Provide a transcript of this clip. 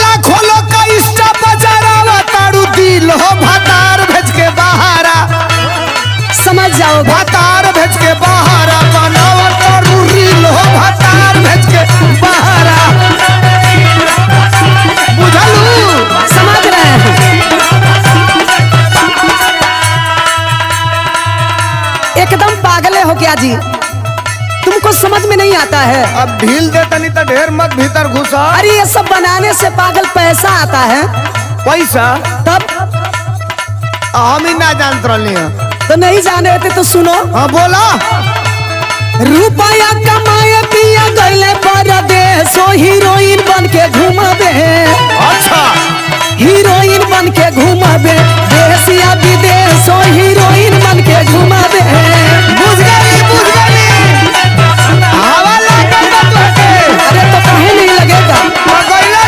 लाखों लोग का इंस्टा बजारा तारू दिल हो भतार भेज के बहारा समझ जाओ भतार भेज के बहारा बनावा तारू दिल हो भतार भेज के बहारा बुझलू समझ रहे हैं। एकदम पागले हो क्या जी, तुमको समझ में नहीं आता है। अब ढील दे तनी तो ढेर मत भीतर घुसा। अरे ये सब बनाने से पागल पैसा आता है। पैसा तब हम ही ना जानत रही हैं। तो नहीं जाने थे तो सुनो। हाँ बोला। रुपया कमाए पिया गईले परदेश, हीरोइन बन के घूमबे। अच्छा हीरोइन बन के घूमबे देश या विदेश।